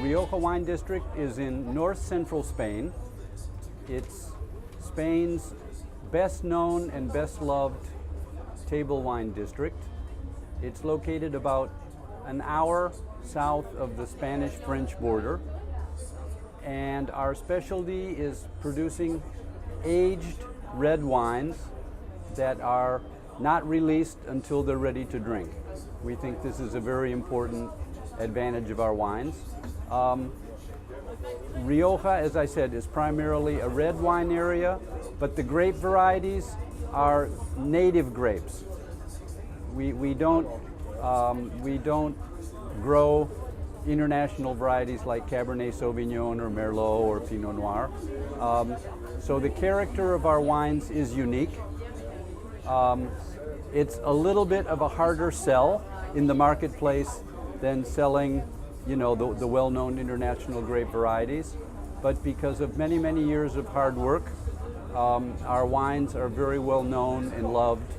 Rioja wine district is in north central Spain. It's Spain's best known and best loved table wine district. It's located about an hour south of the Spanish-French border. And our specialty is producing aged red wines that are not released until they're ready to drink. We think this is a very important advantage of our wines. Rioja, as I said, is primarily a red wine area, but the grape varieties are native grapes. We don't grow international varieties like Cabernet Sauvignon or Merlot or Pinot Noir. So the character of our wines is unique. It's a little bit of a harder sell in the marketplace than selling, the well-known international grape varieties. But because of many, many years of hard work, our wines are very well known and loved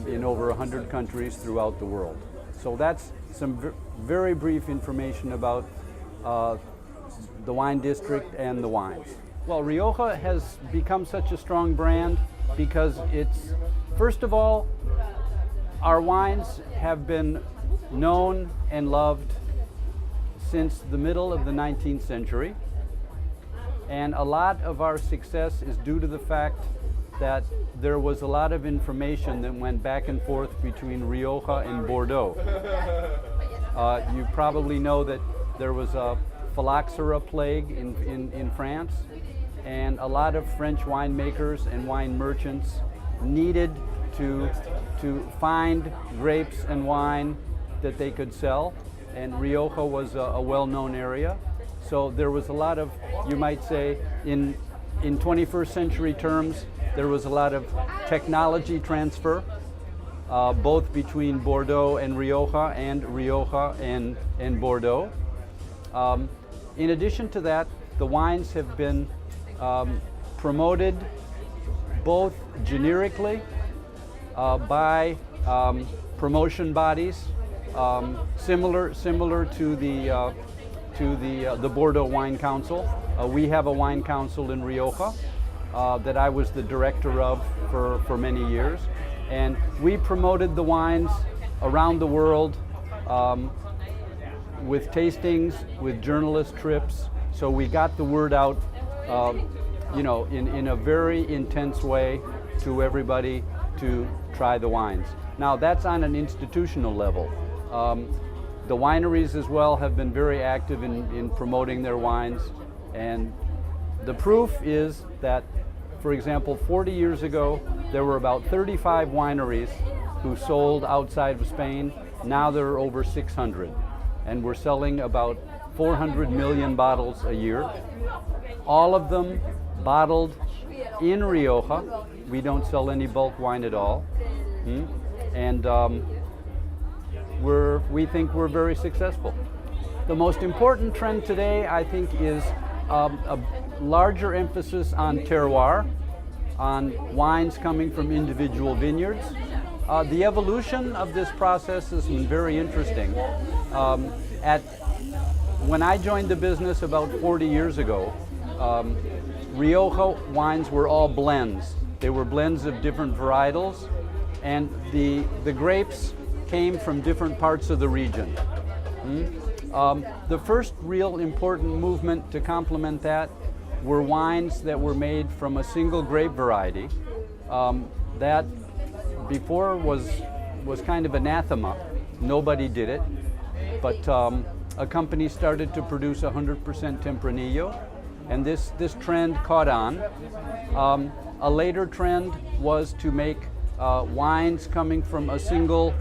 in over 100 countries throughout the world. So that's some very brief information about the wine district and the wines. Well, Rioja has become such a strong brand because it's, first of all, our wines have been known and loved since the middle of the 19th century. And a lot of our success is due to the fact that there was a lot of information that went back and forth between Rioja and Bordeaux. You probably know that there was a phylloxera plague in France, and a lot of French winemakers and wine merchants needed to find grapes and wine that they could sell, and Rioja was a well-known area. So there was a lot of, you might say, in 21st century terms, there was a lot of technology transfer, both between Bordeaux and Rioja and Bordeaux. In addition to that, the wines have been promoted both generically by promotion bodies, similar to the Bordeaux Wine Council. We have a wine council in Rioja that I was the director of for many years, and we promoted the wines around the world with tastings, with journalist trips. So we got the word out, in a very intense way to everybody to try the wines. Now that's on an institutional level. The wineries as well have been very active in promoting their wines, and the proof is that, for example, 40 years ago, there were about 35 wineries who sold outside of Spain. Now there are over 600, and we're selling about 400 million bottles a year. All of them bottled in Rioja. We don't sell any bulk wine at all. And we think we're very successful. The most important trend today, I think, is a larger emphasis on terroir, on wines coming from individual vineyards. The evolution of this process has been very interesting. When I joined the business about 40 years ago, Rioja wines were all blends. They were blends of different varietals, and the grapes came from different parts of the region. The first real important movement to complement that were wines that were made from a single grape variety. That before was kind of anathema. Nobody did it, but a company started to produce 100% Tempranillo, and this trend caught on. A later trend was to make wines coming from a single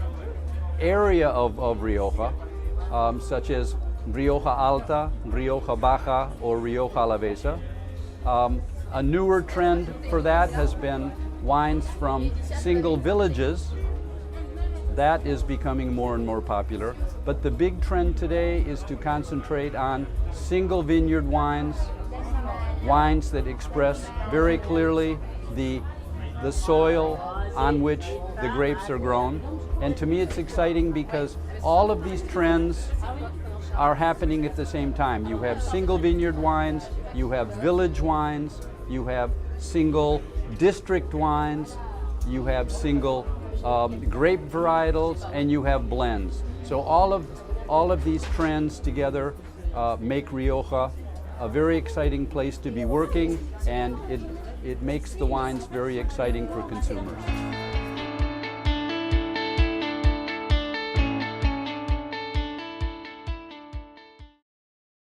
area of Rioja, such as Rioja Alta, Rioja Baja, or Rioja Alavesa. A newer trend for that has been wines from single villages. That is becoming more and more popular. But the big trend today is to concentrate on single vineyard wines, wines that express very clearly the soil on which the grapes are grown. And to me it's exciting because all of these trends are happening at the same time. You have single vineyard wines, you have village wines, you have single district wines, you have single grape varietals, and you have blends. So all of these trends together make Rioja a very exciting place to be working, and it makes the wines very exciting for consumers.